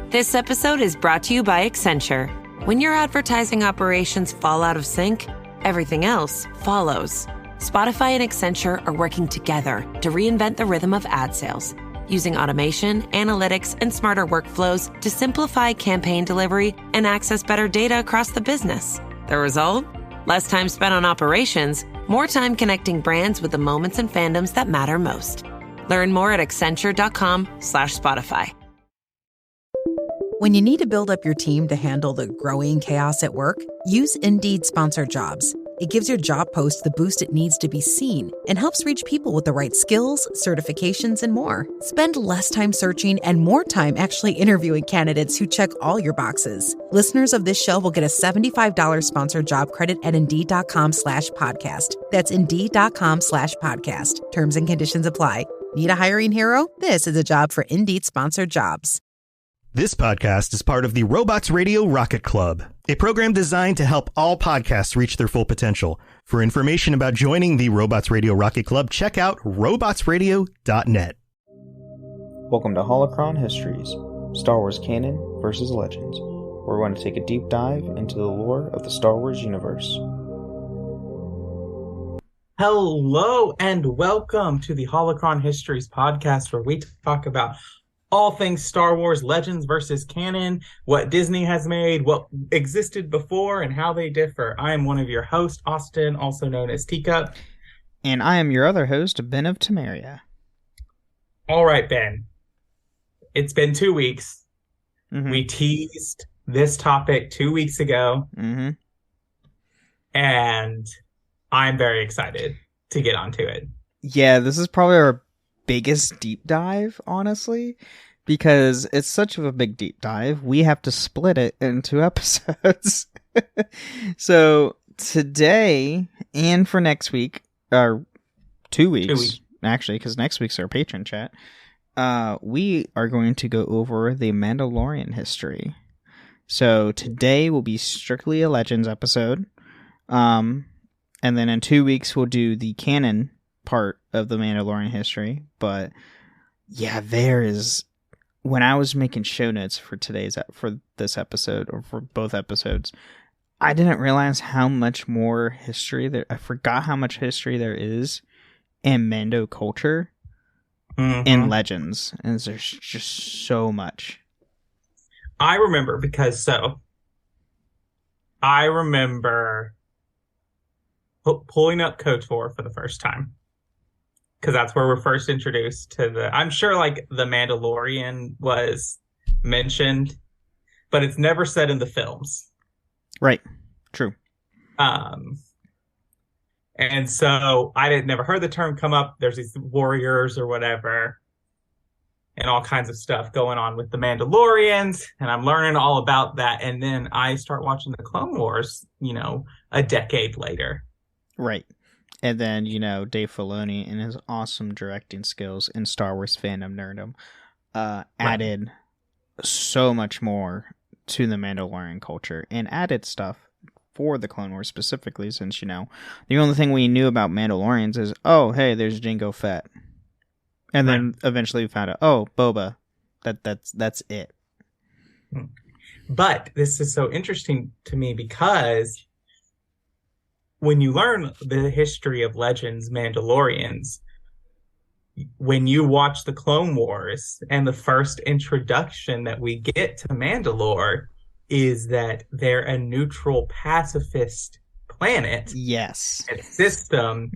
This episode is brought to you by Accenture. When your advertising operations fall out of sync, everything else follows. Spotify and Accenture are working together to reinvent the rhythm of ad sales, using automation, analytics, and smarter workflows to simplify campaign delivery and access better data across the business. The result? Less time spent on operations, more time connecting brands with the moments and fandoms that matter most. Learn more at accenture.com/Spotify. When you need to build up your team to handle the growing chaos at work, use Indeed Sponsored Jobs. It gives your job post the boost it needs to be seen and helps reach people with the right skills, certifications, and more. Spend less time searching and more time actually interviewing candidates who check all your boxes. Listeners of this show will get a $75 sponsored job credit at Indeed.com/podcast. That's Indeed.com/podcast. Terms and conditions apply. Need a hiring hero? This is a job for Indeed Sponsored Jobs. This podcast is part of the Robots Radio Rocket Club, a program designed to help all podcasts reach their full potential. For information about joining the Robots Radio Rocket Club, check out robotsradio.net. Welcome to Holocron Histories, Star Wars Canon versus Legends, where we're going to take a deep dive into the lore of the Star Wars universe. Hello and welcome to the Holocron Histories podcast, where we talk about all things Star Wars Legends versus canon, what Disney has made, what existed before, and how they differ. I am one of your hosts, Austin, also known as Teacup. And I am your other host, Ben of Temeria. All right, Ben. It's been 2 weeks. Mm-hmm. We teased this topic 2 weeks ago. Mm-hmm. And I'm very excited to get onto it. Yeah, this is probably our biggest deep dive, honestly, because it's such of a big deep dive, we have to split it into episodes. So today and for next week, or 2 weeks, actually, because next week's our patron chat, we are going to go over the Mandalorian history. So today will be strictly a Legends episode, and then in 2 weeks we'll do the canon part of the Mandalorian history. But yeah, there is, when I was making show notes for this episode, or for both episodes, I didn't realize how much more history there, I forgot how much history there is in Mando culture in Legends, and there's just so much. I remember pulling up KOTOR for the first time, because that's where we're first introduced to I'm sure like the Mandalorian was mentioned, but it's never said in the films. Right. True. And so I never heard the term come up. There's these warriors or whatever, and all kinds of stuff going on with the Mandalorians, and I'm learning all about that. And then I start watching the Clone Wars, a decade later. Right. And then, Dave Filoni and his awesome directing skills in Star Wars fandom nerdom added so much more to the Mandalorian culture, and added stuff for the Clone Wars specifically, since, the only thing we knew about Mandalorians is, oh, hey, there's Jango Fett. And then eventually we found out, oh, Boba. That's it. But this is so interesting to me because when you learn the history of Legends Mandalorians, when you watch the Clone Wars, and the first introduction that we get to Mandalore is that they're a neutral pacifist planet. Yes. And system.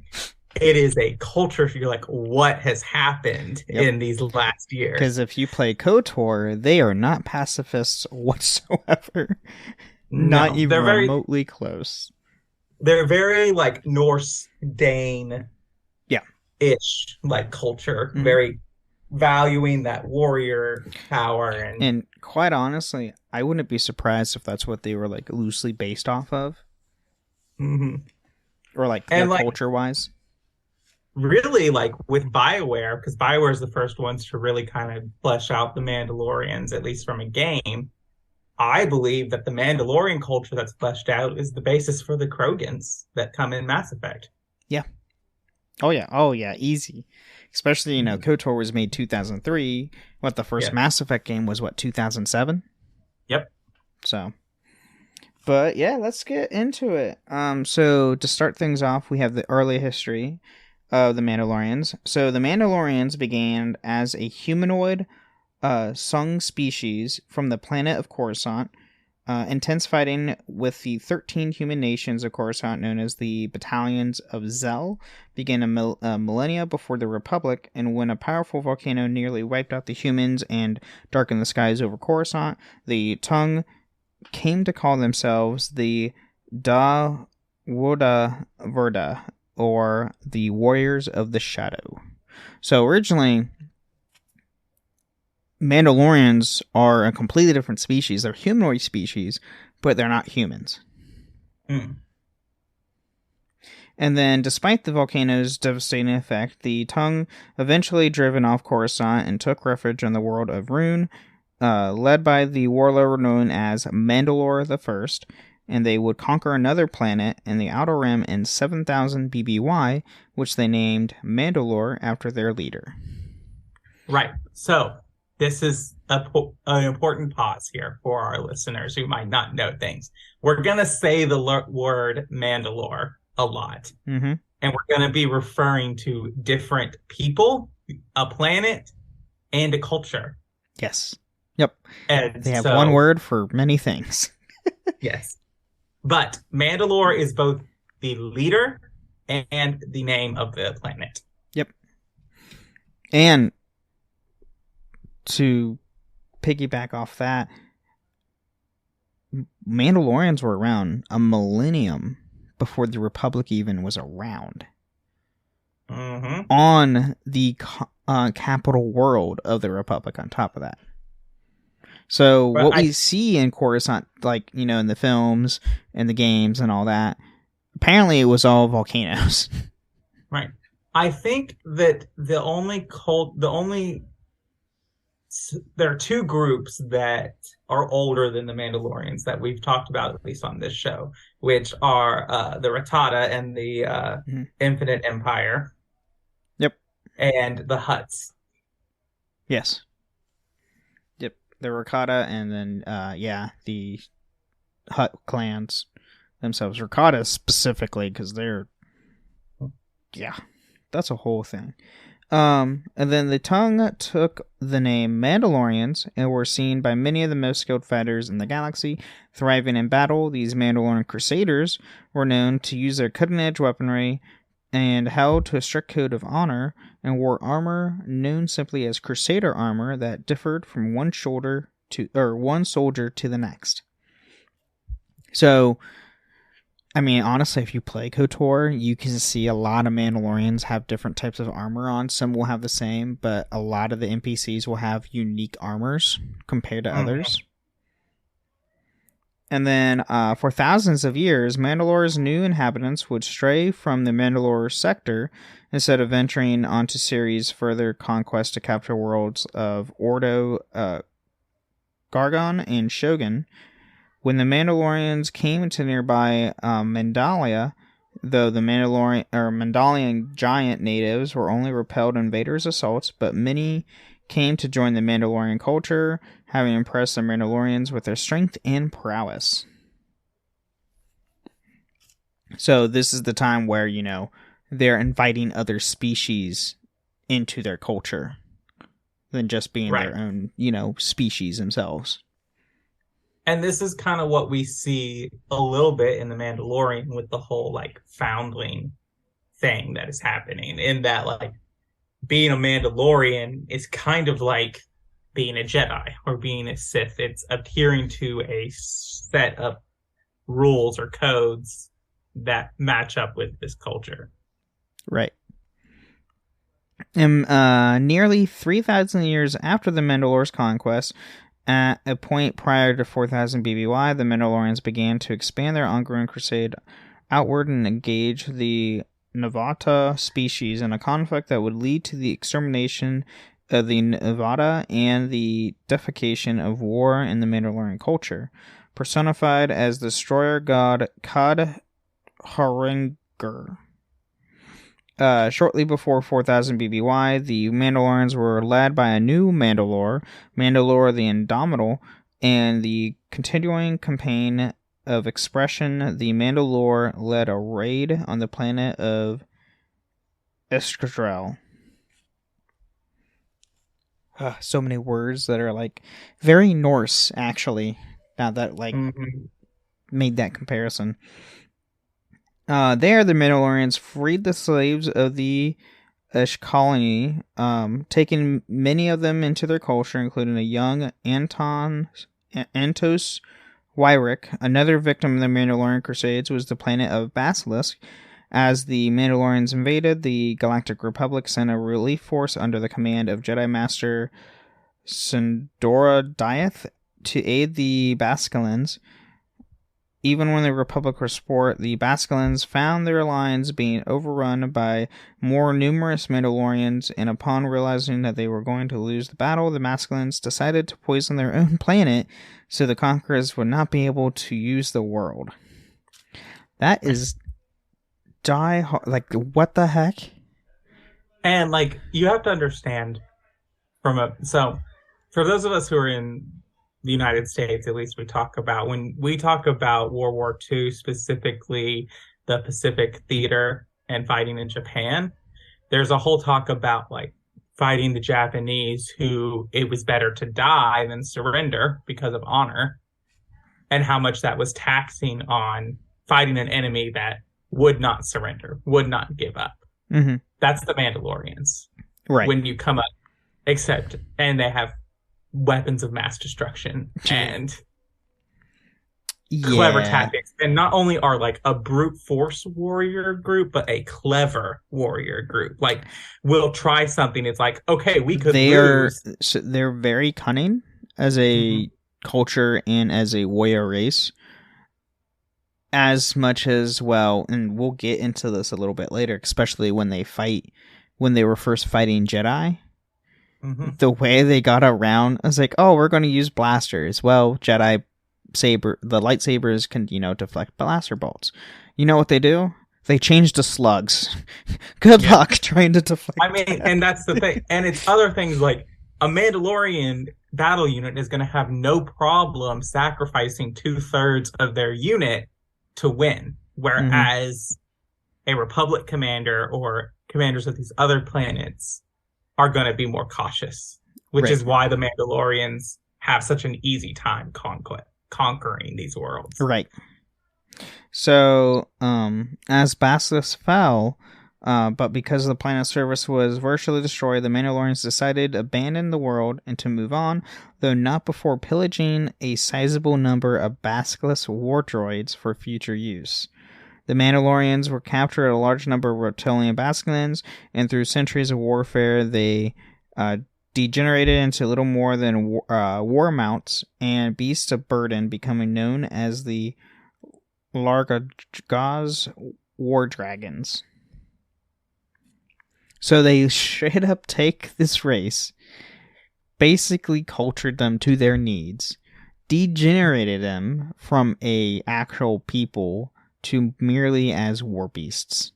It is a culture. You're like, what has happened in these last years? Because if you play KOTOR, they are not pacifists whatsoever. Not even remotely close. They're very like Norse Dane ish like culture, very valuing that warrior power, and quite honestly, I wouldn't be surprised if that's what they were like loosely based off of, or like culture wise. Really, like with BioWare, because BioWare is the first ones to really kind of flesh out the Mandalorians, at least from a game. I believe that the Mandalorian culture that's fleshed out is the basis for the Krogans that come in Mass Effect. Yeah. Oh yeah, easy. Especially, KOTOR was made 2003. What, the first Mass Effect game was, 2007? Yep. So, but yeah, let's get into it. So to start things off, we have the early history of the Mandalorians. So the Mandalorians began as a humanoid Sung species from the planet of Coruscant, intense fighting with the 13 human nations of Coruscant known as the Battalions of Zell began a millennia before the Republic, and when a powerful volcano nearly wiped out the humans and darkened the skies over Coruscant, the Tung came to call themselves the Da Woda Verda, or the Warriors of the Shadow. So originally, Mandalorians are a completely different species. They're humanoid species, but they're not humans. Mm. And then, despite the volcano's devastating effect, the Tung eventually driven off Coruscant and took refuge in the world of Rune, led by the warlord known as Mandalore the First, and they would conquer another planet in the Outer Rim in 7000 BBY, which they named Mandalore after their leader. Right. So, this is an important pause here for our listeners who might not know things. We're going to say the word Mandalore a lot. Mm-hmm. And we're going to be referring to different people, a planet, and a culture. Yes. Yep. And they have one word for many things. Yes. But Mandalore is both the leader and the name of the planet. Yep. And to piggyback off that, Mandalorians were around a millennium before the Republic even was around. Mm-hmm. On the capital world of the Republic on top of that. So but what we see in Coruscant, in the films and the games and all that, apparently it was all volcanoes. Right. I think that there are two groups that are older than the Mandalorians that we've talked about, at least on this show, which are the Rattata and the Infinite Empire. Yep. And the Hutts. Yes. Yep. The Rakata and then, the Hutt clans themselves. Rakata specifically, because they're... Yeah. That's a whole thing. And then the Tung took the name Mandalorians and were seen by many of the most skilled fighters in the galaxy. Thriving in battle, these Mandalorian Crusaders were known to use their cutting-edge weaponry and held to a strict code of honor and wore armor known simply as Crusader armor that differed from one soldier to the next. So, honestly, if you play KOTOR, you can see a lot of Mandalorians have different types of armor on. Some will have the same, but a lot of the NPCs will have unique armors compared to others. And then, for thousands of years, Mandalore's new inhabitants would stray from the Mandalore sector instead of venturing onto Ceres' further conquest to capture worlds of Ordo, Gargon, and Shogun. When the Mandalorians came to nearby Mandalia, though the Mandalorian giant natives were only repelled invaders' assaults, but many came to join the Mandalorian culture, having impressed the Mandalorians with their strength and prowess. So this is the time where, they're inviting other species into their culture than just being their own, species themselves. And this is kind of what we see a little bit in The Mandalorian with the whole, foundling thing that is happening. In that, being a Mandalorian is kind of like being a Jedi or being a Sith. It's adhering to a set of rules or codes that match up with this culture. Right. And nearly 3,000 years after the Mandalore's conquest, at a point prior to 4000 BBY, the Mandalorians began to expand their ongoing crusade outward and engage the Navata species in a conflict that would lead to the extermination of the Navata and the defecation of war in the Mandalorian culture. Personified as the destroyer god Kad Haringer. Shortly before 4000 BBY, the Mandalorians were led by a new Mandalore, Mandalore the Indomitable, and the continuing campaign of expression, the Mandalore led a raid on the planet of Escadrille. So many words that are like very Norse, actually. Now that made that comparison. There, the Mandalorians freed the slaves of the Ish colony, taking many of them into their culture, including a young Antos Wyrick. Another victim of the Mandalorian Crusades was the planet of Basilisk. As the Mandalorians invaded, the Galactic Republic sent a relief force under the command of Jedi Master Sandora Diath to aid the Basculans. Even when the Republic was sport, the Basculans found their lines being overrun by more numerous Mandalorians, and upon realizing that they were going to lose the battle, the Basculans decided to poison their own planet so the Conquerors would not be able to use the world. That is what the heck? And you have to understand so for those of us who are in the United States, at least when we talk about World War II, specifically the Pacific Theater and fighting in Japan, there's a whole talk about fighting the Japanese, who it was better to die than surrender because of honor, and how much that was taxing on fighting an enemy that would not surrender, would not give up. Mm-hmm. That's the Mandalorians. Right. When you come up, and they have weapons of mass destruction and clever tactics. And not only are a brute force warrior group, but a clever warrior group. We'll try something. It's okay, we could lose. They're very cunning as a culture and as a warrior race. As much as, and we'll get into this a little bit later, especially when they were first fighting Jedi. Mm-hmm. The way they got around, I was we're going to use blasters. Well, the lightsabers can, deflect blaster bolts. You know what they do? They change to slugs. Good luck trying to deflect. And that's the thing. And it's other things a Mandalorian battle unit is going to have no problem sacrificing 2/3 of their unit to win, whereas a Republic commander or commanders of these other planets are going to be more cautious, which is why the Mandalorians have such an easy time conquering these worlds. Right. So, as Basilisk fell, but because the planet's surface was virtually destroyed, the Mandalorians decided to abandon the world and to move on, though not before pillaging a sizable number of Basilisk war droids for future use. The Mandalorians were captured a large number of reptilian Basculans, and through centuries of warfare, they degenerated into little more than war mounts and beasts of burden, becoming known as the Largagaz War Dragons. So they straight up take this race, basically cultured them to their needs, degenerated them from a actual people to merely as war beasts.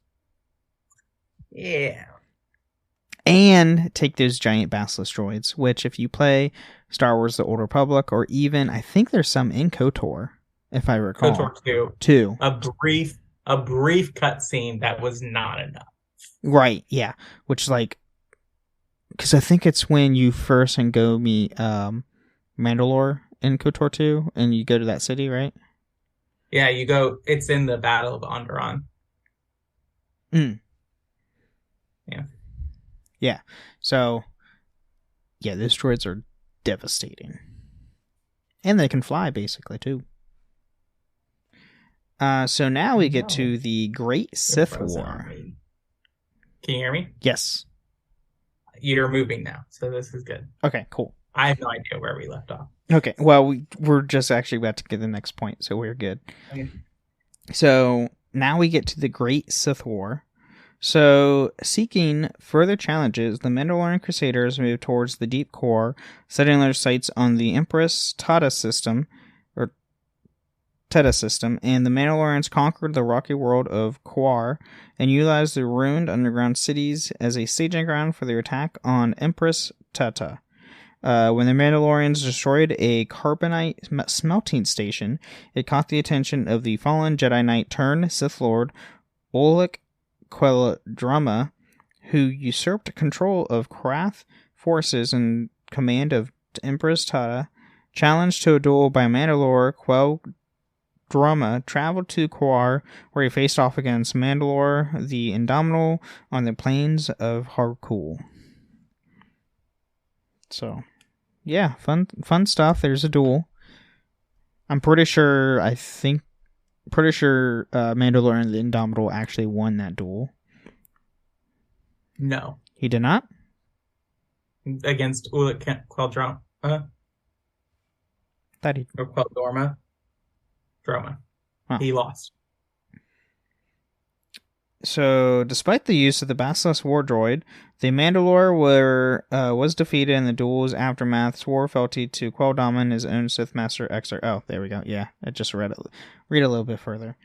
Yeah. And take those giant basilisk droids, which if you play Star Wars The Old Republic, or even, I think there's some in KOTOR, if I recall. KOTOR 2. A brief cutscene that was not enough. Right, yeah. Which, because I think it's when you first go meet Mandalore in KOTOR 2, and you go to that city, right? Yeah, you go, it's in the Battle of Onderon. Yeah. Yeah. So, yeah, those droids are devastating. And they can fly, basically, too. So now we get to the Great Sith War. Can you hear me? Yes. You're moving now, so this is good. Okay, cool. I have no idea where we left off. Okay, well, we're just actually about to get the next point, so we're good. Okay. So now we get to the Great Sith War. So, seeking further challenges, the Mandalorian Crusaders moved towards the deep core, setting their sights on the Empress Tata system, or Teta system, and the Mandalorians conquered the rocky world of Kuar and utilized the ruined underground cities as a staging ground for their attack on Empress Teta. When the Mandalorians destroyed a carbonite smelting station, it caught the attention of the fallen Jedi Knight turned Sith Lord Oleg Queldrama, who usurped control of Krath forces in command of Empress Teta. Challenged to a duel by Mandalore, Queldrama traveled to Kuar, where he faced off against Mandalore the Indomitable on the plains of Harkul. So, yeah, fun stuff. There's a duel. I'm pretty sure Mandalorian the Indomitable actually won that duel. No. He did not? Against Ulick Queldrama. Or Queldorma. Droma. Huh. He lost. So, despite the use of the Basilisk War Droid, the Mandalore was defeated in the duel's aftermath, swore fealty to Queldrama and his own Sith Master Exar. Oh, there we go. Yeah, I just read a little bit further.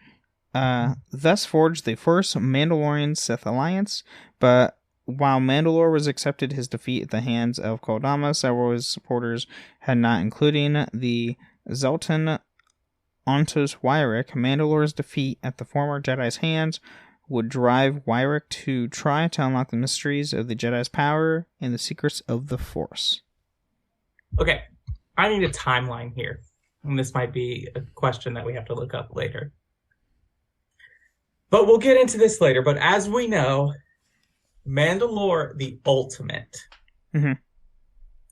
Thus forged the first Mandalorian Sith alliance, but while Mandalore was accepted his defeat at the hands of Queldrama, several of his supporters had not, including the Zelton Ontos Wyrick. Mandalore's defeat at the former Jedi's hands would drive Wyrick to try to unlock the mysteries of the Jedi's power and the secrets of the Force. Okay, I need a timeline here, and this might be a question that we have to look up later. But we'll get into this later, but as we know, Mandalore the Ultimate,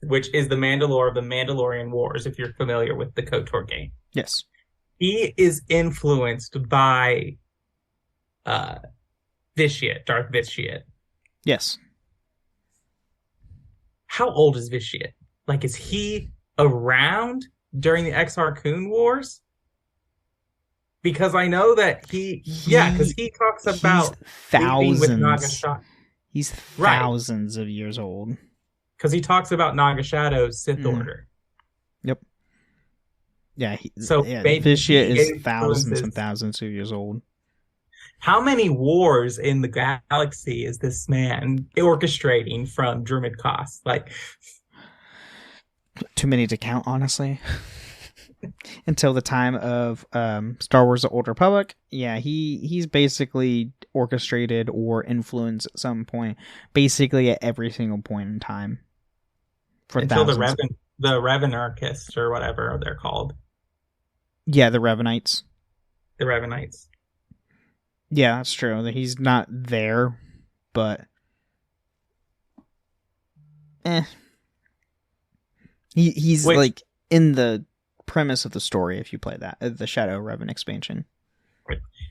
which is the Mandalore of the Mandalorian Wars, if you're familiar with the KOTOR game. Yes. He is influenced by Vitiate, Darth Vitiate. Yes. How old is Vitiate? Like, is he around during the Exar Kun Wars? Because I know that because he talks about thousands with Nagashado. He's thousands of years old. Because he talks about Nagashado's Sith Order. Yep. Yeah. Vitiate is thousands and thousands of years old. How many wars in the galaxy is this man orchestrating from Druid Kos? Like, too many to count, honestly. Until the time of Star Wars: The Old Republic, he's basically orchestrated or influenced at some point, basically at every single point in time. Until the Revanarchists or whatever they're called. Yeah, the Revanites. The Revanites. Yeah, that's true. He's not there, but he's like in the premise of the story if you play that the Shadow Revan expansion.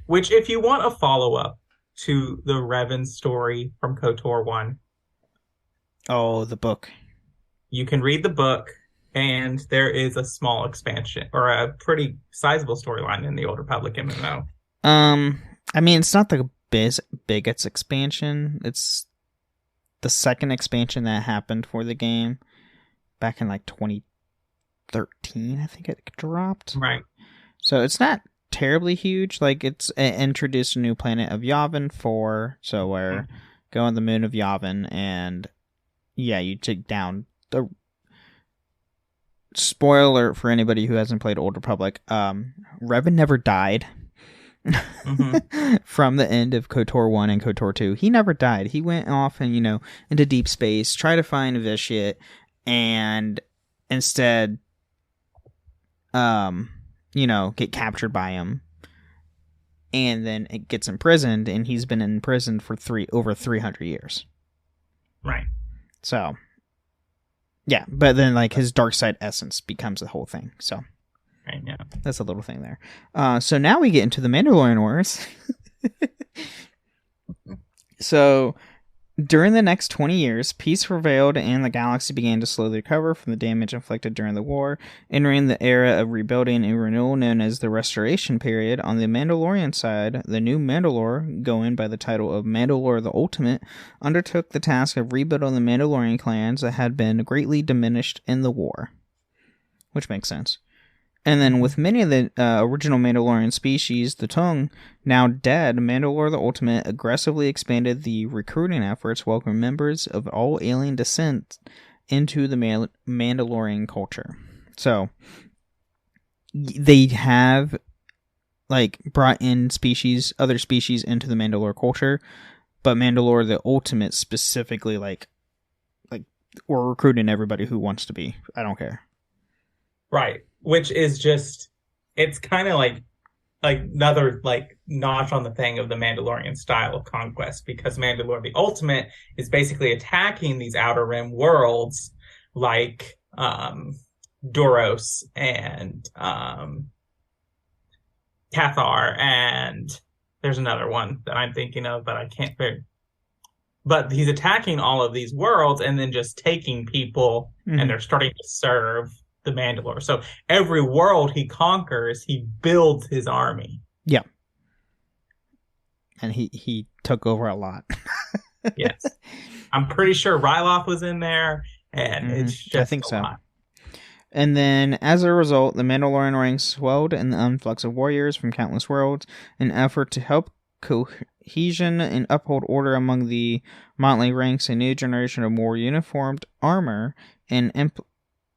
Which, if you want a follow-up to the Revan story from KOTOR 1, the book, you can read the book, and there is a small expansion or a pretty sizable storyline in the Old Republic MMO. I mean, it's not the biggest expansion. It's the second expansion that happened for the game back in like 2013, I think it dropped. Right. So it's not terribly huge. Like, it's introduced a new planet of Yavin 4, so where go on the moon of Yavin, and you take down the... Spoiler for anybody who hasn't played Old Republic, Revan never died. From the end of KOTOR 1 and KOTOR 2. He never died. He went off and, into deep space, tried to find Vitiate, and instead, get captured by him. And then it gets imprisoned, and he's been in prison for over 300 years. Right. So, yeah, but then, like, his dark side essence becomes the whole thing, so... Right, yeah. That's a little thing there. So now we get into the Mandalorian Wars. So, during the next 20 years, peace prevailed and the galaxy began to slowly recover from the damage inflicted during the war, entering the era of rebuilding and renewal known as the Restoration Period. On the Mandalorian side, the new Mandalore, going by the title of Mandalore the Ultimate, undertook the task of rebuilding the Mandalorian clans that had been greatly diminished in the war. Which makes sense. And then with many of the original Mandalorian species, the Tung, now dead, Mandalore the Ultimate aggressively expanded the recruiting efforts, welcoming members of all alien descent into the Mandalorian culture. So, they have, like, brought in other species into the Mandalore culture, but Mandalore the Ultimate specifically, like, we're recruiting everybody who wants to be. I don't care. Right. Which is just, it's kind of like another like notch on the thing of the Mandalorian style of conquest, because Mandalore the Ultimate is basically attacking these Outer Rim worlds like Duros and Cathar, and there's another one that I'm thinking of, but I can't figure. But he's attacking all of these worlds and then just taking people, and they're starting to serve the Mandalore. So every world he conquers, he builds his army. Yeah. And he took over a lot. Yes. I'm pretty sure Ryloth was in there, and it's just I think so. Lot. And then, as a result, the Mandalorian ranks swelled in the influx of warriors from countless worlds in an effort to help cohesion and uphold order among the motley ranks. A new generation of more uniformed armor and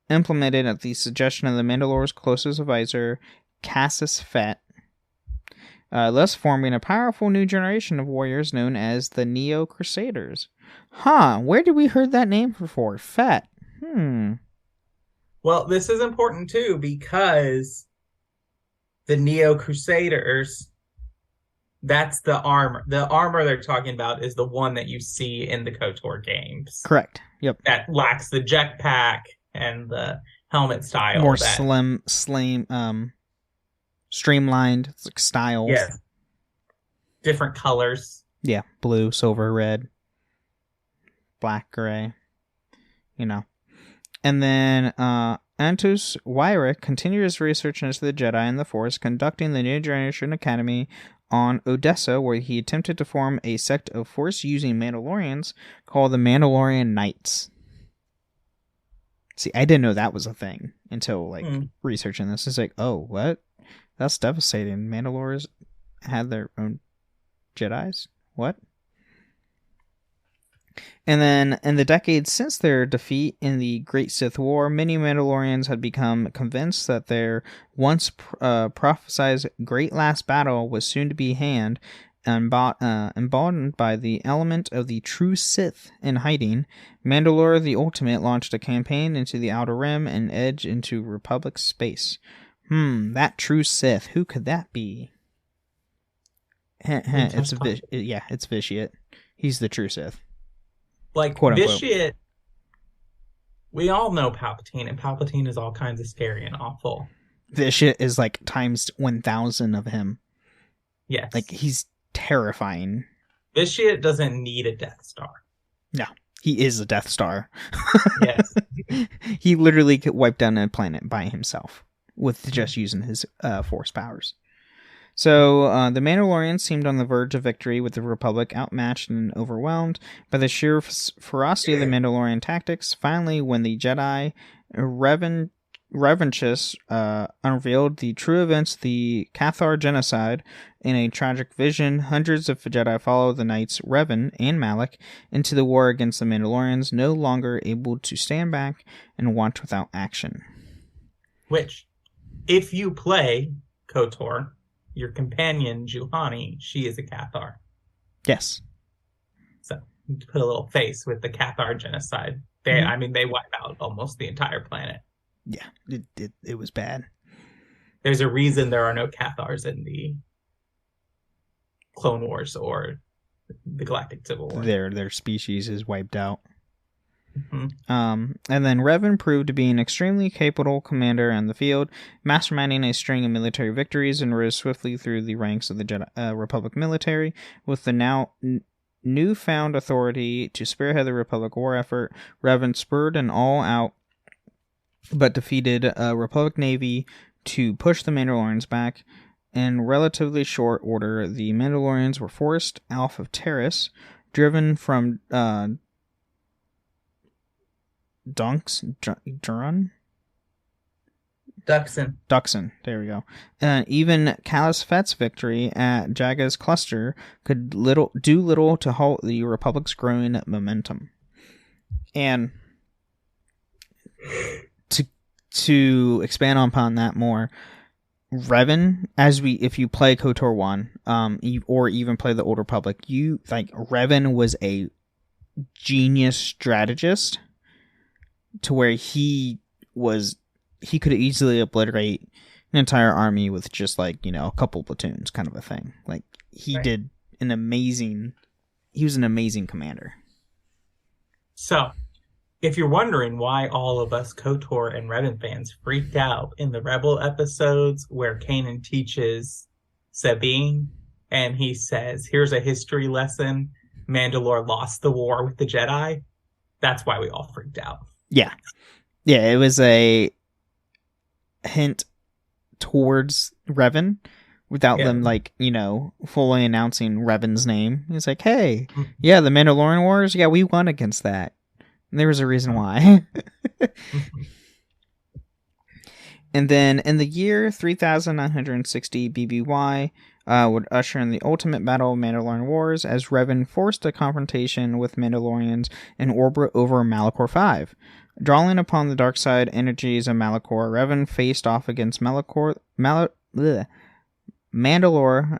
implemented at the suggestion of the Mandalore's closest advisor, Cassus Fett, thus forming a powerful new generation of warriors known as the Neo Crusaders. Where did we heard that name before? Fett. Well, this is important too, because the Neo Crusaders, that's the armor. The armor they're talking about is the one that you see in the KOTOR games. Correct. Yep. That lacks the jetpack and the helmet style. More slim, streamlined styles. Yeah. Different colors. Yeah. Blue, silver, red, black, gray. You know. And then Antus Wyrick continued his research into the Jedi and the Force, conducting the New Generation Academy on Odessa, where he attempted to form a sect of Force-using Mandalorians called the Mandalorian Knights. See, I didn't know that was a thing until, researching this. It's like, oh, what? That's devastating. Mandalorians had their own Jedis? What? And then, in the decades since their defeat in the Great Sith War, many Mandalorians had become convinced that their once prophesied great last battle was soon to be hand, emboldened by the element of the true Sith in hiding. Mandalore the Ultimate launched a campaign into the Outer Rim and edge into Republic space. That true Sith, who could that be? It's Vitiate. He's the true Sith. Like, quote Vitiate, we all know Palpatine, and Palpatine is all kinds of scary and awful. Vitiate is like times 1,000 of him. Yes. Like, he's terrifying. Vitiate doesn't need a Death Star. No, he is a Death Star. Yes. He literally could wipe down a planet by himself with just using his Force powers. So, the Mandalorians seemed on the verge of victory, with the Republic outmatched and overwhelmed by the sheer ferocity of the Mandalorian tactics. Finally, when the Jedi Revanchists unveiled the true events of the Cathar genocide in a tragic vision, hundreds of Jedi followed the Knights Revan and Malak into the war against the Mandalorians, no longer able to stand back and watch without action. Which, if you play KOTOR, your companion, Juhani, she is a Cathar. Yes. So, to put a little face with the Cathar genocide. They wipe out almost the entire planet. Yeah, it was bad. There's a reason there are no Cathars in the Clone Wars or the Galactic Civil War. Their species is wiped out. Mm-hmm. And then Revan proved to be an extremely capable commander in the field, masterminding a string of military victories and rose swiftly through the ranks of the Jedi, Republic military. With the now newfound authority to spearhead the Republic war effort, Revan spurred an all-out but defeated Republic Navy to push the Mandalorians back. In relatively short order, the Mandalorians were forced off of Terrace, driven from Dunks? Duxon, there we go. Even Callus Fett's victory at Jaga's cluster could do little to halt the Republic's growing momentum. And to expand upon that more, Revan, if you play KOTOR 1, or even play the Old Republic, Revan was a genius strategist to where he could easily obliterate an entire army with just a couple platoons kind of a thing. He was an amazing commander. So, if you're wondering why all of us KOTOR and Revan fans freaked out in the Rebel episodes where Kanan teaches Sabine and he says, here's a history lesson, Mandalore lost the war with the Jedi, that's why we all freaked out. Yeah. Yeah, it was a hint towards Revan without them, fully announcing Revan's name. It's like, hey, yeah, the Mandalorian Wars, yeah, we won against that. And there was a reason why. And then in the year 3960 BBY would usher in the ultimate battle of Mandalorian Wars as Revan forced a confrontation with Mandalorians in orbit over Malachor 5. Drawing upon the dark side energies of Malachor, Revan faced off against Mandalore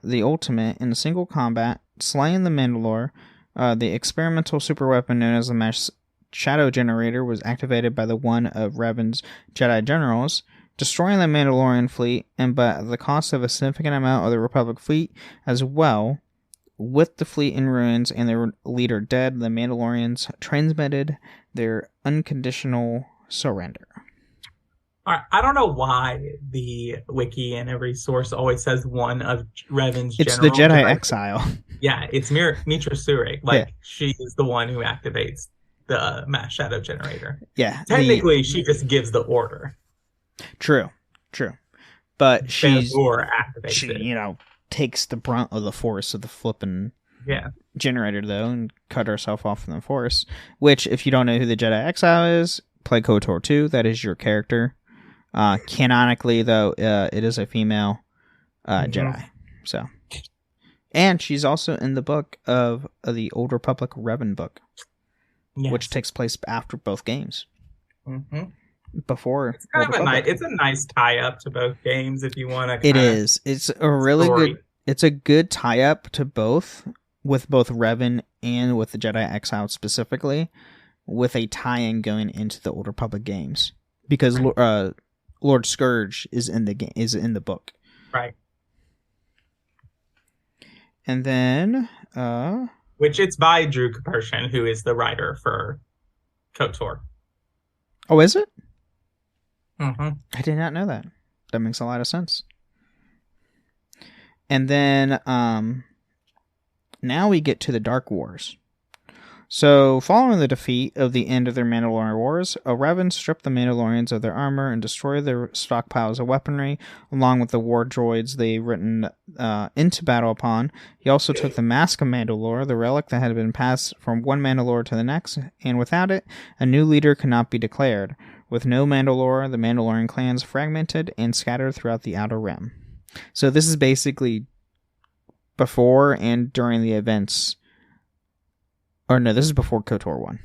the Ultimate in a single combat, slaying the Mandalore. The experimental superweapon known as the Mass Shadow Generator was activated by one of Revan's Jedi generals, destroying the Mandalorian fleet, and at the cost of a significant amount of the Republic fleet as well. With the fleet in ruins and their leader dead, the Mandalorians transmitted their unconditional surrender. All right, I don't know why the wiki and every source always says one of Revan's generals. It's the Jedi Exile. Yeah, it's Mitra Surik. She is the one who activates the Mass Shadow Generator. Yeah. Technically, she just gives the order. True. But she takes the brunt of the force of the flipping generator, though, and cut herself off from the force. Which, if you don't know who the Jedi Exile is, play KOTOR 2. That is your character. Canonically, though, it is a female Jedi. So, and she's also in the book of the Old Republic Revan book, which takes place after both games. Mm-hmm. Before it's kind of a nice tie-up to both games if you want to. It is. It's a really good. It's a good tie-up to both, with both Revan and with the Jedi Exile specifically, with a tie-in going into the Old Republic games because Lord Scourge is in the book. Right. And then which it's by Drew Kapershin, who is the writer for KOTOR. Oh, is it? Mm-hmm. I did not know that. That makes a lot of sense. And then now we get to the Dark Wars. So, following the defeat of the end of their Mandalorian Wars, Revan stripped the Mandalorians of their armor and destroyed their stockpiles of weaponry, along with the war droids they ridden into battle upon. He also took the Mask of Mandalore, the relic that had been passed from one Mandalore to the next, and without it, a new leader could not be declared. With no Mandalore, the Mandalorian clans fragmented and scattered throughout the Outer Rim. So this is basically before and during the events. Or no, this is before KOTOR 1.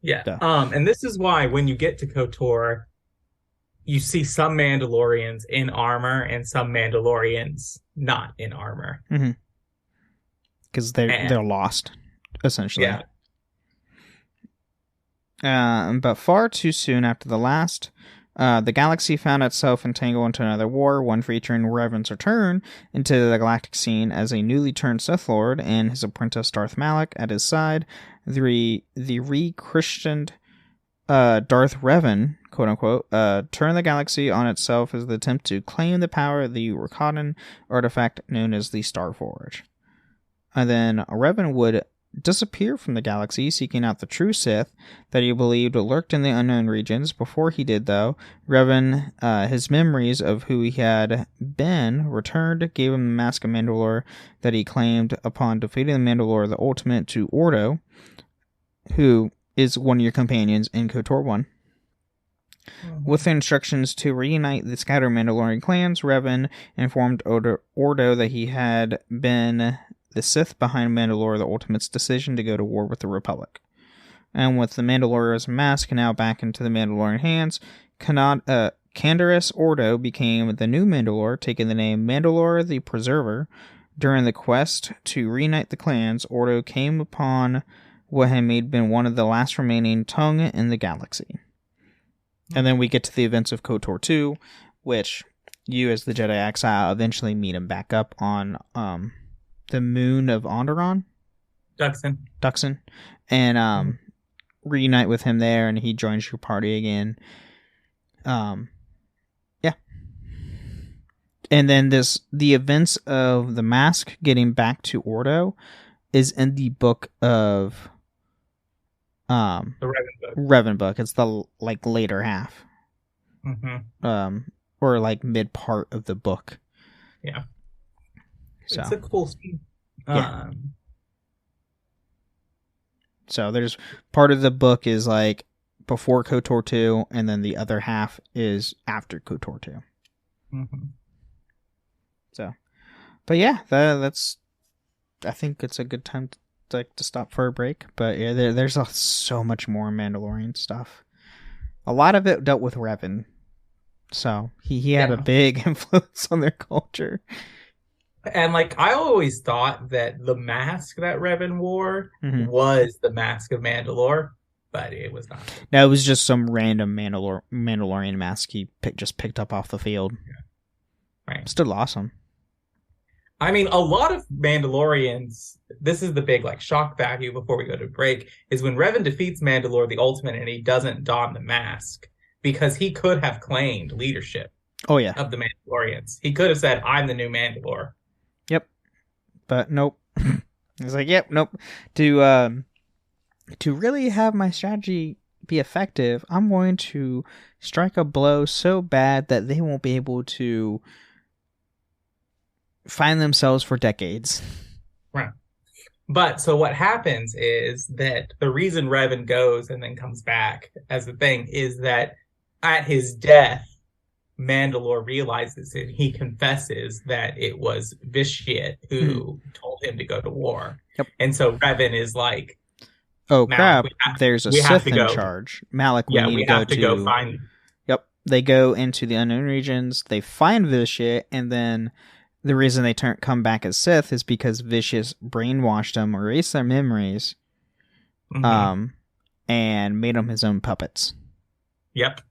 Yeah. And this is why when you get to KOTOR, you see some Mandalorians in armor and some Mandalorians not in armor. Because they're lost, essentially. Yeah. But far too soon after the last, the galaxy found itself entangled into another war, one featuring Revan's return into the galactic scene as a newly turned Sith Lord and his apprentice Darth Malak at his side. The re-Christianed Darth Revan, quote-unquote, turned the galaxy on itself as the attempt to claim the power of the Rakatan artifact known as the Starforge. And then Revan would disappear from the galaxy, seeking out the true Sith that he believed lurked in the unknown regions. Before he did, though, Revan, his memories of who he had been returned, gave him the Mask of Mandalore that he claimed upon defeating the Mandalore the Ultimate to Ordo, who is one of your companions in KOTOR 1. With instructions to reunite the scattered Mandalorian clans, Revan informed Ordo that he had been the Sith behind Mandalore the Ultimate's decision to go to war with the Republic. And with the Mandalorian's mask now back into the Mandalorian hands, Canderous Ordo became the new Mandalore, taking the name Mandalore the Preserver. During the quest to reunite the clans, Ordo came upon what had been one of the last remaining Tongue in the galaxy. And then we get to the events of KOTOR 2, which you as the Jedi Exile eventually meet him back up on the moon of Onderon? Duxon. And reunite with him there, and he joins your party again. Yeah. And then the events of the mask getting back to Ordo is in the book of the Revan book. It's the later half. Or mid part of the book. Yeah. So it's a cool scene. Yeah. So there's part of the book is before KOTOR 2, and then the other half is after KOTOR 2. So, but yeah, that's. I think it's a good time to stop for a break. But yeah, there's so much more Mandalorian stuff. A lot of it dealt with Revan, so he had a big influence on their culture. And I always thought that the mask that Revan wore was the mask of Mandalore, but it was not. No, it was just some random Mandalorian mask he just picked up off the field. Yeah. Right. Still awesome. I mean, a lot of Mandalorians, this is the big shock value before we go to break, is when Revan defeats Mandalore the Ultimate and he doesn't don the mask, because he could have claimed leadership of the Mandalorians. He could have said, I'm the new Mandalore. Yep. But nope. He's yep, nope. To really have my strategy be effective, I'm going to strike a blow so bad that they won't be able to find themselves for decades. Right. But so what happens is that the reason Revan goes and then comes back as a thing is that at his death, Mandalore realizes it. He confesses that it was Vitiate who told him to go to war. Yep. And so Revan is oh crap, there's a Sith in charge. Malak, we have to go find him. Yep. They go into the unknown regions, they find Vitiate, and then the reason they come back as Sith is because Vicious brainwashed them, erased their memories, and made them his own puppets. Yep.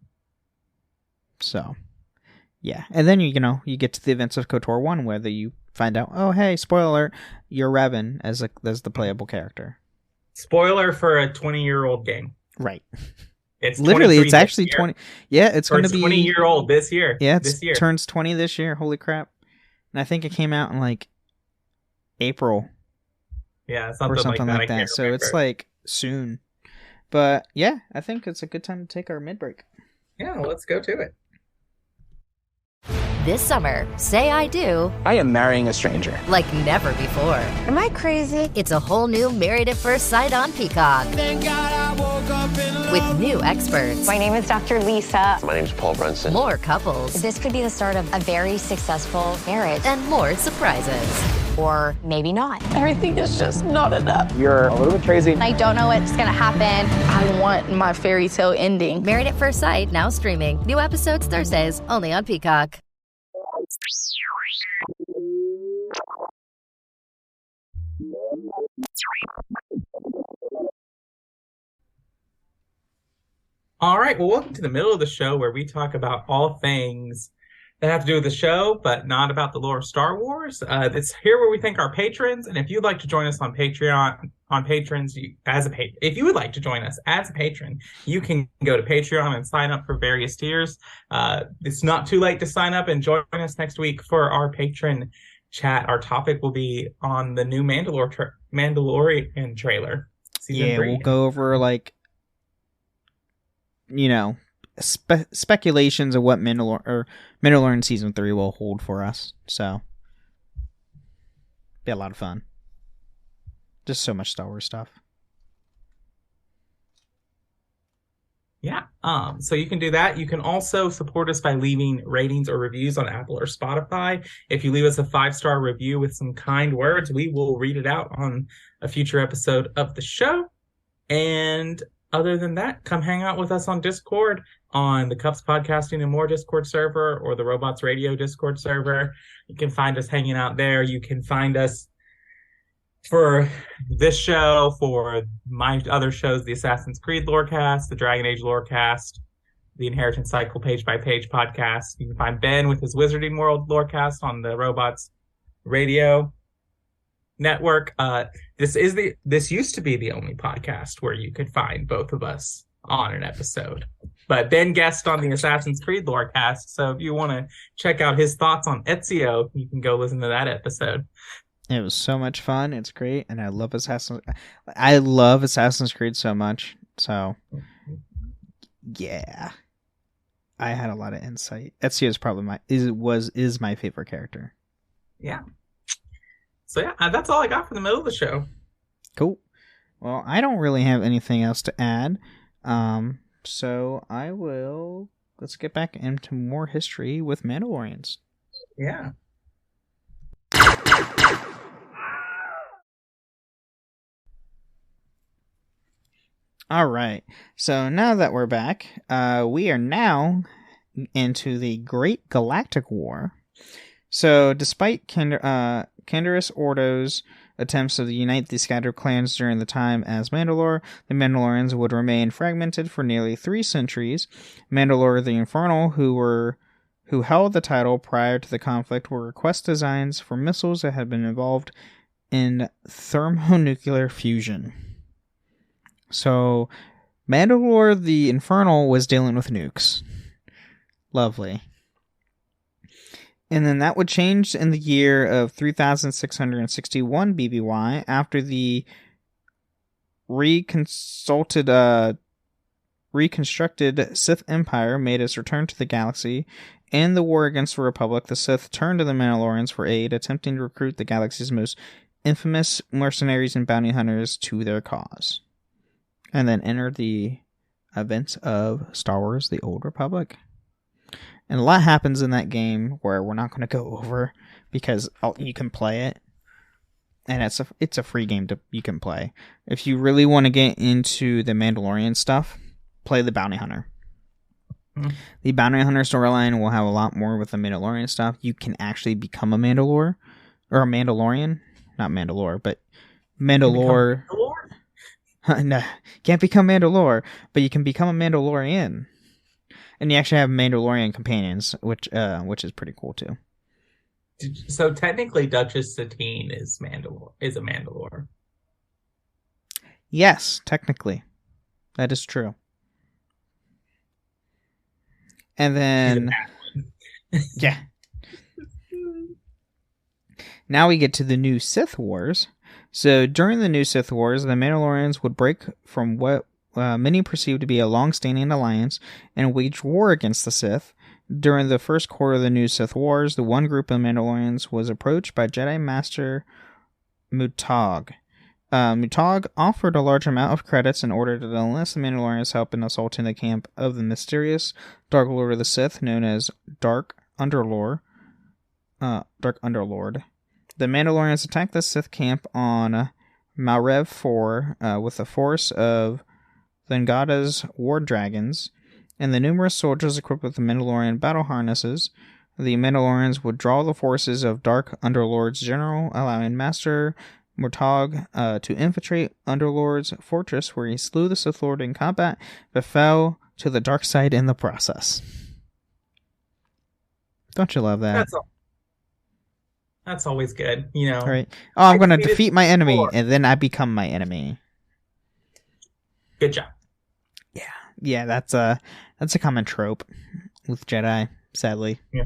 So, yeah. And then, you get to the events of KOTOR 1, where you find out, oh, hey, spoiler alert, you're Revan as the playable character. Spoiler for a 20-year-old game. Right. It's literally, it's actually 20. Yeah, it's going to be 20-year-old this year. Yeah, this year. Turns 20 this year. Holy crap. And I think it came out in April. Yeah, something like that. So it's soon. But yeah, I think it's a good time to take our mid break. Yeah, let's go to it. This summer, say I do. I am marrying a stranger. Like never before. Am I crazy? It's a whole new Married at First Sight on Peacock. Thank God I woke up in love. With new experts. My name is Dr. Lisa. My name's Paul Brunson. More couples. This could be the start of a very successful marriage. And more surprises. Or maybe not. Everything is just not enough. You're a little bit crazy. I don't know what's gonna happen. I want my fairy tale ending. Married at First Sight, now streaming. New episodes Thursdays, only on Peacock. All right, well, welcome to the middle of the show where we talk about all things that have to do with the show, but not about the lore of Star Wars. It's here where we thank our patrons, and if you'd like to join us on Patreon, if you would like to join us as a patron, you can go to Patreon and sign up for various tiers. It's not too late to sign up and join us next week for our patron chat. Our topic will be on the new Mandalorian trailer. Season 3. We'll go over speculations of what Mandalorian Season 3 will hold for us. So, be a lot of fun. Just so much Star Wars stuff. Yeah. So you can do that. You can also support us by leaving ratings or reviews on Apple or Spotify. If you leave us a 5-star review with some kind words, we will read it out on a future episode of the show. And other than that, come hang out with us on Discord, on the Cups Podcasting and More Discord server, or the Robots Radio Discord server. You can find us hanging out there. You can find us for this show, for my other shows, the Assassin's Creed Lorecast, the Dragon Age Lorecast, the Inheritance Cycle Page by Page podcast. You can find Ben with his Wizarding World Lorecast on the Robots Radio Network. This used to be the only podcast where you could find both of us on an episode. But Ben guest on the Assassin's Creed Lorecast, so if you want to check out his thoughts on Ezio, you can go listen to that episode. It was so much fun. It's great, and I love Assassin's Creed so much. So, yeah, I had a lot of insight. Ezio is probably is my favorite character. Yeah. So yeah, that's all I got for the middle of the show. Cool. Well, I don't really have anything else to add. So let's get back into more history with Mandalorians. Yeah. All right. So now that we're back, we are now into the Great Galactic War. So despite Canderous Ordo's attempts to unite the scattered clans during the time as Mandalore, the Mandalorians would remain fragmented for nearly 3 centuries. Mandalore the Infernal, who held the title prior to the conflict, were request designs for missiles that had been involved in thermonuclear fusion. So, Mandalore the Infernal was dealing with nukes. Lovely. And then that would change in the year of 3661 BBY after the reconstructed Sith Empire made its return to the galaxy. In the war against the Republic, the Sith turned to the Mandalorians for aid, attempting to recruit the galaxy's most infamous mercenaries and bounty hunters to their cause. And then entered the events of Star Wars: The Old Republic. And a lot happens in that game where we're not going to go over because you can play it. And it's a free game you can play. If you really want to get into the Mandalorian stuff, play the Bounty Hunter. Mm-hmm. The Bounty Hunter storyline will have a lot more with the Mandalorian stuff. You can actually become a Mandalore. Or a Mandalorian. Not Mandalore, but Mandalore. No, can't become Mandalore, but you can become a Mandalorian, and you actually have Mandalorian companions, which is pretty cool too. So technically, Duchess Satine is a Mandalore. Yes, technically, that is true. And then, yeah. Now we get to the new Sith Wars. So, during the new Sith Wars, the Mandalorians would break from what many perceived to be a long-standing alliance and wage war against the Sith. During the first quarter of the new Sith Wars, the one group of Mandalorians was approached by Jedi Master Mutog. Mutog offered a large amount of credits in order to enlist the Mandalorians' help in assaulting the camp of the mysterious Dark Lord of the Sith, known as Dark Underlord. The Mandalorians attacked the Sith camp on Malrev 4 with a force of Thengada's war dragons and the numerous soldiers equipped with the Mandalorian battle harnesses. The Mandalorians would draw the forces of Dark Underlord's general, allowing Master Murtog to infiltrate Underlord's fortress, where he slew the Sith Lord in combat, but fell to the dark side in the process. Don't you love that? That's always good, you know. Right. Oh, I'm going to defeat my enemy, and then I become my enemy. Good job. Yeah, that's a common trope with Jedi, sadly. Yeah.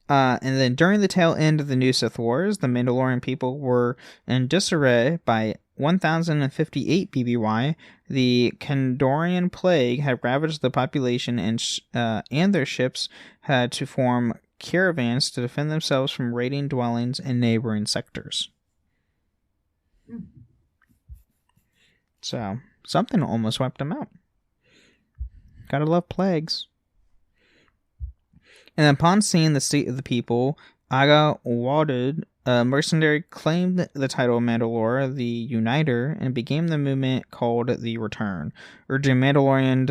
And then during the tail end of the New Sith Wars, the Mandalorian people were in disarray. By 1058 BBY, the Kandorian plague had ravaged the population, and their ships had to form caravans to defend themselves from raiding dwellings in neighboring sectors. So, something almost wiped them out. Gotta love plagues. And upon seeing the state of the people, Aga Wadud, a mercenary, claimed the title of Mandalore the Uniter and began the movement called the Return, urging Mandalorian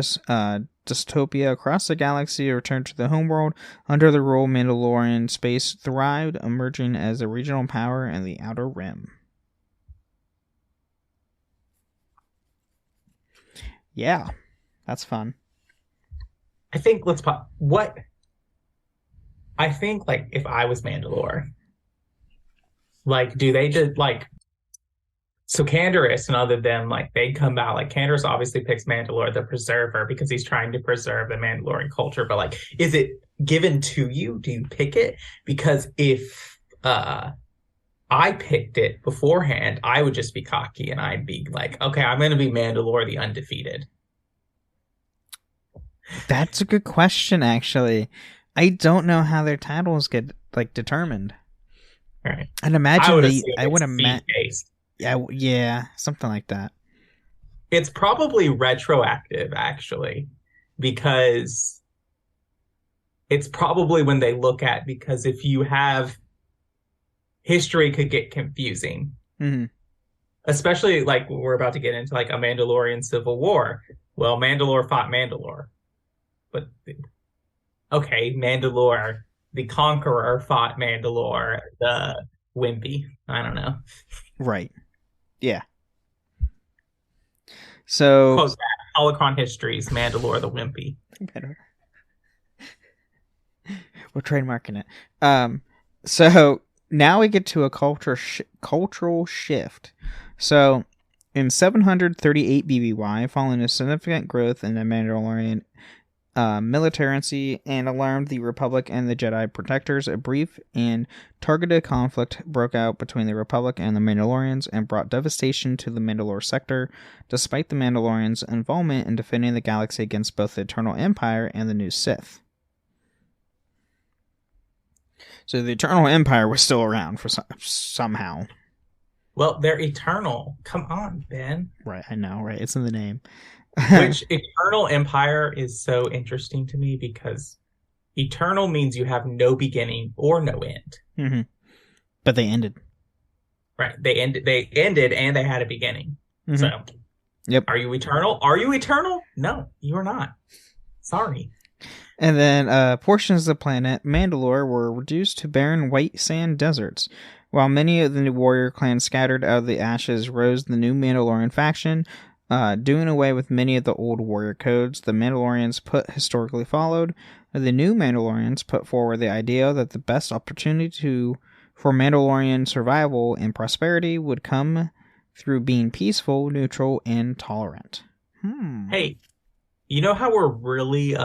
dystopia across the galaxy to return to the homeworld. Under the rule, Mandalorian space thrived, emerging as a regional power in the Outer Rim. Yeah, that's fun. I think I think, like, if I was Mandalore, like, do they just, like, so Canderous and other than, like, they'd come out, like, Canderous obviously picks Mandalore the Preserver because he's trying to preserve the Mandalorian culture, but, like, is it given to you? Do you pick it? Because if I picked it beforehand, I would just be cocky and I'd be like, okay, I'm going to be Mandalore the Undefeated. That's a good question, actually. I don't know how their titles get, like, determined. Right. I'd imagine I would imagine. Yeah, something like that. It's probably retroactive, actually, because it's probably when they look at, because if you have history could get confusing, especially like we're about to get into like a Mandalorian civil war. Well, Mandalore fought Mandalore, but okay, Mandalore, the Conqueror fought Mandalore, the Wimpy. I don't know. Right. Yeah. So close that. Holocron Histories, Mandalore the Wimpy. We're trademarking it. So now we get to a cultural shift. So in 738 BBY, following a significant growth in the Mandalorian militancy and alarmed the Republic and the Jedi Protectors, a brief and targeted conflict broke out between the Republic and the Mandalorians and brought devastation to the Mandalore sector, despite the Mandalorians' involvement in defending the galaxy against both the Eternal Empire and the new Sith. So the Eternal Empire was still around for somehow. Well, they're eternal. Come on, Ben. Right, I know, right? It's in the name. Which Eternal Empire is so interesting to me because eternal means you have no beginning or no end. Mm-hmm. But they ended. Right. They ended and they had a beginning. Mm-hmm. So, yep. Are you eternal? Are you eternal? No, you are not. Sorry. And then portions of the planet Mandalore were reduced to barren white sand deserts. While many of the new warrior clans scattered out of the ashes, rose the new Mandalorian faction, doing away with many of the old warrior codes the Mandalorians historically followed. The new Mandalorians put forward the idea that the best opportunity for Mandalorian survival and prosperity would come through being peaceful, neutral, and tolerant. Hey, you know how we're really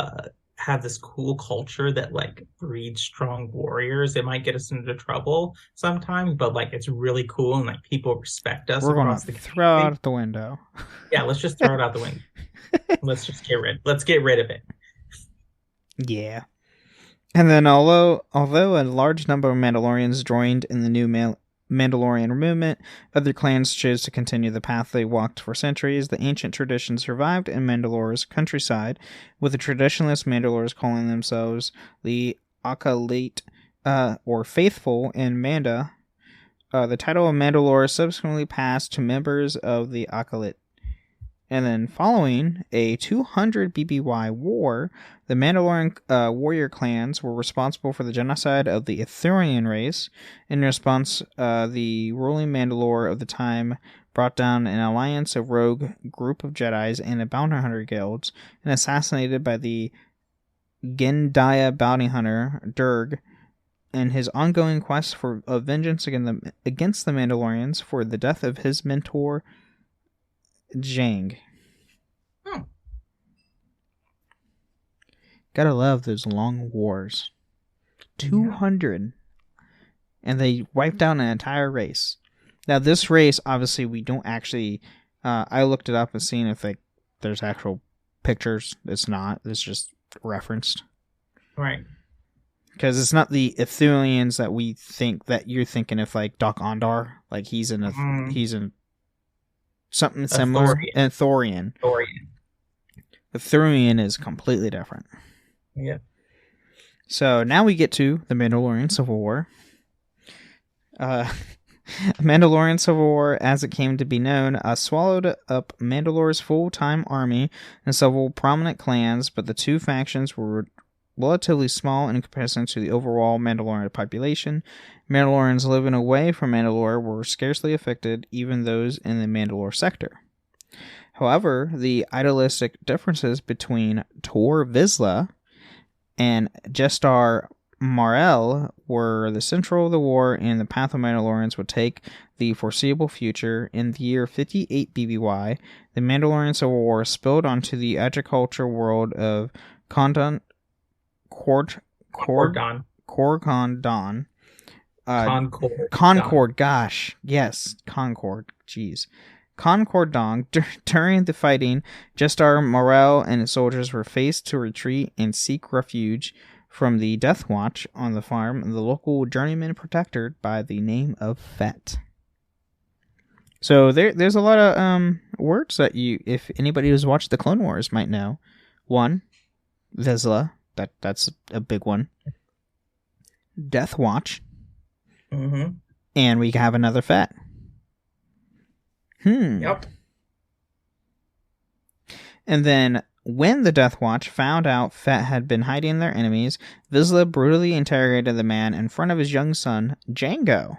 have this cool culture that like breeds strong warriors? It might get us into trouble sometimes, but like it's really cool and like people respect us. We're gonna throw it out the window. Yeah, let's just throw it out the window. Let's get rid of it. Yeah. And then although a large number of Mandalorians joined in the new Mandalorian movement, other clans chose to continue the path they walked for centuries. The ancient tradition survived in Mandalore's countryside, with the traditionalist Mandalores calling themselves the Acolyte, or Faithful in Manda. The title of Mandalore subsequently passed to members of the Acolyte. And then following a 200 BBY war, the Mandalorian warrior clans were responsible for the genocide of the Ithorian race. In response, the ruling Mandalore of the time brought down an alliance of rogue group of Jedis and a bounty hunter guilds, and assassinated by the Gendaya bounty hunter Durg in his ongoing quest for vengeance against the Mandalorians for the death of his mentor Jang. Gotta love those long wars. 200. And they wiped out an entire race. Now this race, obviously, we don't actually... I looked it up and seen if there's actual pictures. It's not. It's just referenced. Right. Because it's not the Ithorians that we think that you're thinking of, like Doc Ondar. Like he's in something similar. Ithorian. The Thurian is completely different. Yeah. So now we get to the Mandalorian Civil War. Mandalorian Civil War, as it came to be known, swallowed up Mandalore's full-time army and several prominent clans, but the two factions were relatively small in comparison to the overall Mandalorian population. Mandalorians living away from Mandalore were scarcely affected, even those in the Mandalore sector. However, the idealistic differences between Tor Vizsla and Gestar Marel were the central of the war, and the path of Mandalorians would take the foreseeable future. In the year 58 BBY, the Mandalorian Civil War spilled onto the agricultural world of Corcondon. Concord, gosh. Yes, Concord. Jeez. Concord Dong. During the fighting, Gestar Morel and his soldiers were faced to retreat and seek refuge from the Death Watch on the farm of the local journeyman protector by the name of Fett. So there's a lot of words that you, if anybody who's watched the Clone Wars, might know. One, Vizsla. That's a big one. Death Watch. Mm-hmm. And we have another Fett. Yep. And then, when the Death Watch found out Fett had been hiding their enemies, Vizsla brutally interrogated the man in front of his young son, Jango.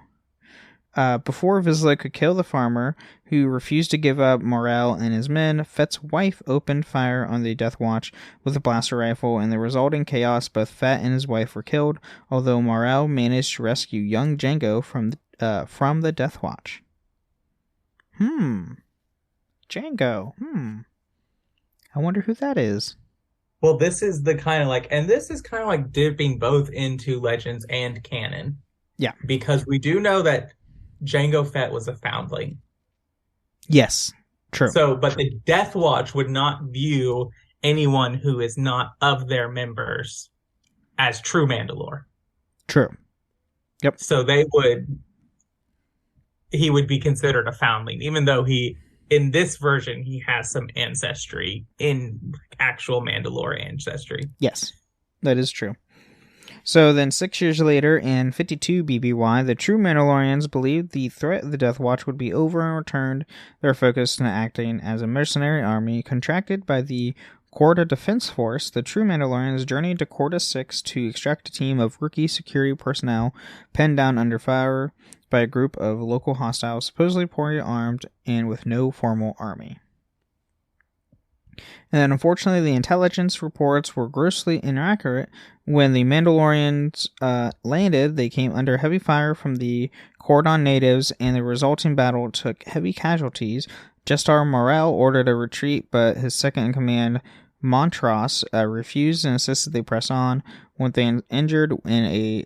Before Vizsla could kill the farmer, who refused to give up Morel and his men, Fett's wife opened fire on the Death Watch with a blaster rifle. In the resulting chaos, both Fett and his wife were killed, although Morel managed to rescue young Jango from the Death Watch. Jango. I wonder who that is. Well, this is the kind of like dipping both into Legends and canon. Yeah. Because we do know that Jango Fett was a foundling. Yes, true. So, but the Death Watch would not view anyone who is not of their members as true Mandalore. True. Yep. So he would be considered a foundling, even though in this version, he has some ancestry in actual Mandalore ancestry. Yes, that is true. So then 6 years later, in 52 BBY, the true Mandalorians believed the threat of the Death Watch would be over and returned their focus to acting as a mercenary army. Contracted by the Corda Defense Force, the true Mandalorians journeyed to Corda 6 to extract a team of rookie security personnel penned down under fire by a group of local hostiles, supposedly poorly armed and with no formal army. And then, unfortunately, the intelligence reports were grossly inaccurate. When the Mandalorians landed, they came under heavy fire from the Cordon natives, and the resulting battle took heavy casualties. Gestar Morel ordered a retreat, but his second-in-command, Montross, refused and insisted they press on. When they injured in a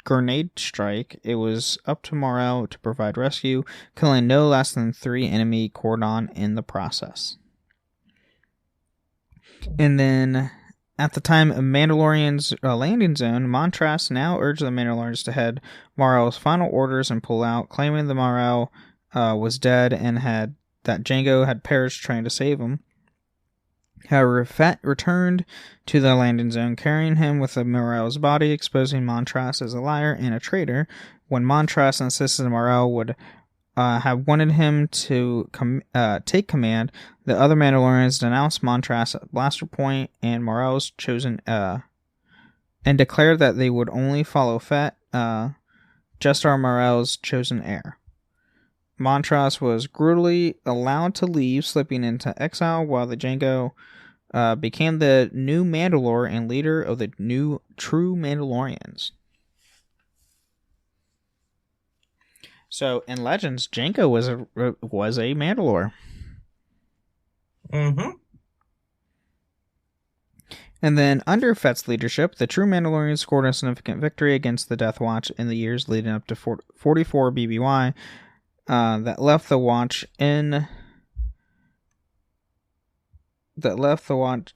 grenade strike, it was up to Morel to provide rescue, killing no less than 3 enemy Cordon in the process. And then, at the time of Mandalorian's landing zone, Montross now urged the Mandalorians to head Morel's final orders and pull out, claiming the Morel was dead and that Jango had perished trying to save him. However, Fett returned to the landing zone, carrying him with the Morel's body, exposing Montross as a liar and a traitor. When Montross insisted Morel would have wanted him to take command, the other Mandalorians denounced Montross at blaster point and Morel's chosen, and declared that they would only follow Fett, Gestar Morel's chosen heir. Montross was brutally allowed to leave, slipping into exile, while the Jango became the new Mandalore and leader of the new true Mandalorians. So, in Legends, Jango was a Mandalore. Mm-hmm. And then, under Fett's leadership, the true Mandalorians scored a significant victory against the Death Watch in the years leading up to 44 BBY. That left the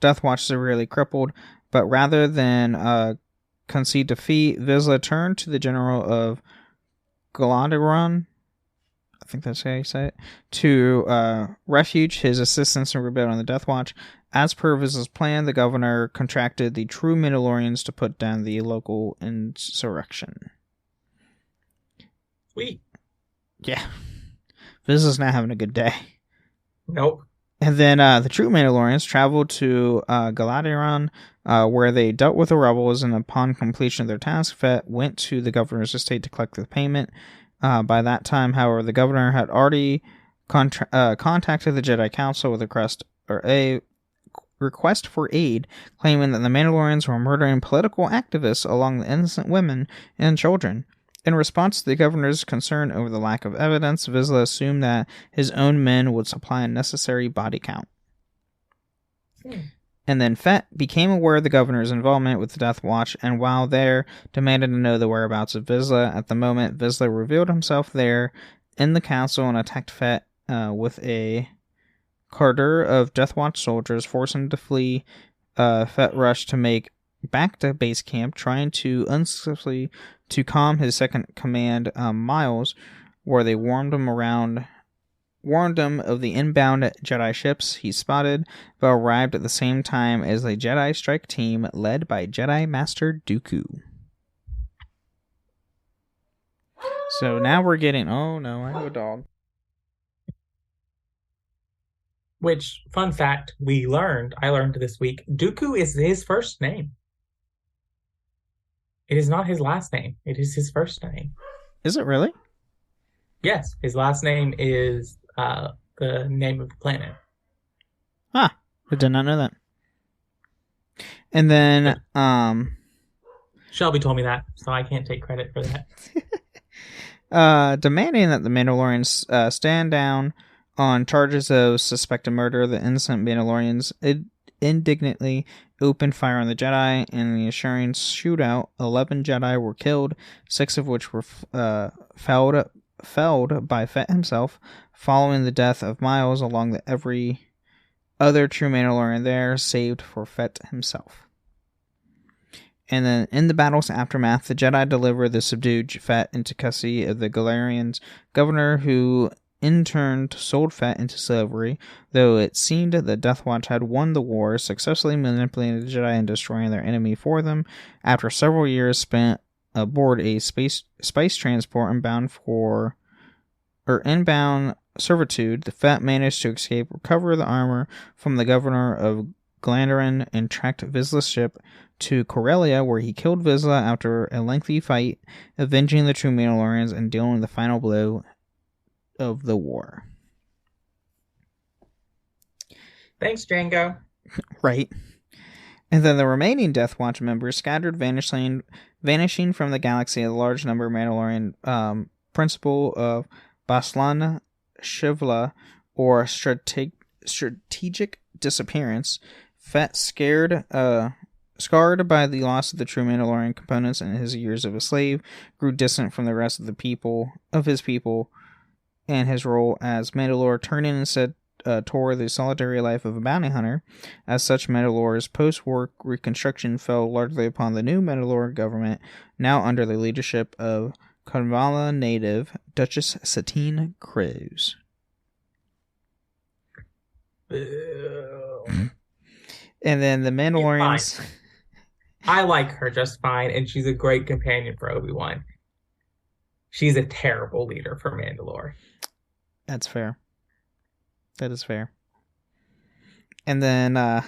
Death Watch severely crippled, but rather than concede defeat, Vizsla turned to the general of Galandaron, I think that's how you say it, to refuge his assistance in rebuilding the Death Watch. as per Vizsla's plan, the governor contracted the true Mandalorians to put down the local insurrection. Sweet. Yeah. Vizsla's not having a good day. Nope. And then the true Mandalorians traveled to Galadiron, where they dealt with the rebels, and upon completion of their task, Fett went to the governor's estate to collect the payment. By that time, however, the governor had already contacted the Jedi Council with a request for aid, claiming that the Mandalorians were murdering political activists along with innocent women and children. In response to the governor's concern over the lack of evidence, Vizsla assumed that his own men would supply a necessary body count. And then Fett became aware of the governor's involvement with the Death Watch, and while there, demanded to know the whereabouts of Vizsla. At the moment, Vizsla revealed himself there in the council and attacked Fett with a cordon of Death Watch soldiers, forcing him to flee. Fett rushed to make back to base camp, trying to unsuccessfully to calm his second command, Miles, where they warned him of the inbound Jedi ships he spotted, but arrived at the same time as the Jedi strike team led by Jedi Master Dooku. So now we're getting... Oh no, I have a dog. Which, fun fact, I learned this week, Dooku is his first name. It is not his last name. It is his first name. Is it really? Yes, his last name is the name of the planet. I did not know that. And then, Shelby told me that, so I can't take credit for that. Demanding that the Mandalorians stand down on charges of suspected murder, the innocent Mandalorians indignantly opened fire on the Jedi. In the ensuing shootout, 11 Jedi were killed, 6 of which were felled by Fett himself. Following the death of Miles, along with every other true Mandalorian there, saved for Fett himself. And then, in the battle's aftermath, the Jedi delivered the subdued Fett into custody of the Galarian's governor, who in turn sold Fett into slavery, though it seemed that the Death Watch had won the war, successfully manipulating the Jedi and destroying their enemy for them. After several years spent aboard a spice transport inbound servitude, the Fett managed to escape, recover the armor from the governor of Glandarin, and tracked Vizsla's ship to Corellia, where he killed Vizsla after a lengthy fight, avenging the true Mandalorians and dealing the final blow of the war. Thanks, Django. Right. And then the remaining Death Watch members scattered, vanishing from the galaxy. A large number of Mandalorian principle of Baslan Shivla, or strategic disappearance. Fett, scarred by the loss of the true Mandalorian components and his years of a slave, grew distant from the rest of his people and his role as Mandalore, turning instead toward the solitary life of a bounty hunter. As such, Mandalore's post-war reconstruction fell largely upon the new Mandalore government, now under the leadership of Convala native Duchess Satine Kryze. And then the Mandalorians... I like her just fine, and she's a great companion for Obi-Wan. She's a terrible leader for Mandalore. That's fair. That is fair. And then the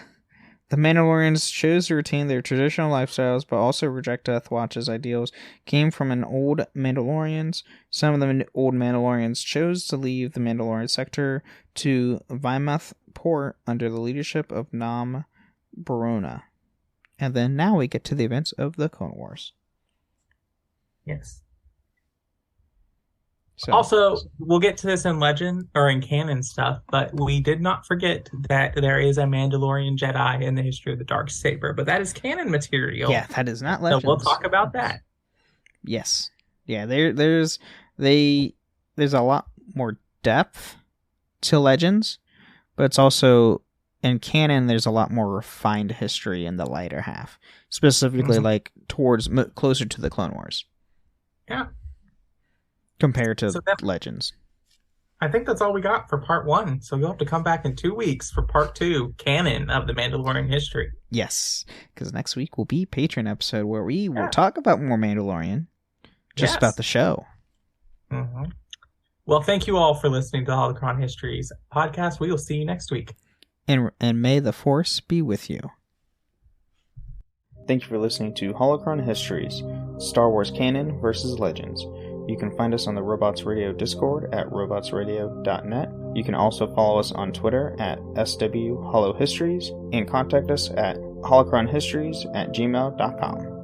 Mandalorians chose to retain their traditional lifestyles, but also reject Death Watch's ideals. Came from an old Mandalorians. Some of the old Mandalorians chose to leave the Mandalorian sector to Vymath Port under the leadership of Nam Barona. And then now we get to the events of the Clone Wars. Yes. So. Also, we'll get to this in Legend or in canon stuff, but we did not forget that there is a Mandalorian Jedi in the history of the Darksaber, but that is canon material. Yeah, that is not Legends. So we'll talk about that. Yes. Yeah, there's a lot more depth to Legends, but it's also in canon there's a lot more refined history in the lighter half, specifically like towards closer to the Clone Wars. Yeah. Compared to Legends. I think that's all we got for part 1. So you'll have to come back in 2 weeks for part 2, canon of the Mandalorian history. Yes, because next week will be Patreon episode where we will talk about more Mandalorian, just about the show. Mm-hmm. Well, thank you all for listening to the Holocron Histories podcast. We will see you next week. And may the Force be with you. Thank you for listening to Holocron Histories, Star Wars Canon versus Legends. You can find us on the Robots Radio Discord at robotsradio.net. You can also follow us on Twitter at SWHoloHistories and contact us at holocronhistories@gmail.com.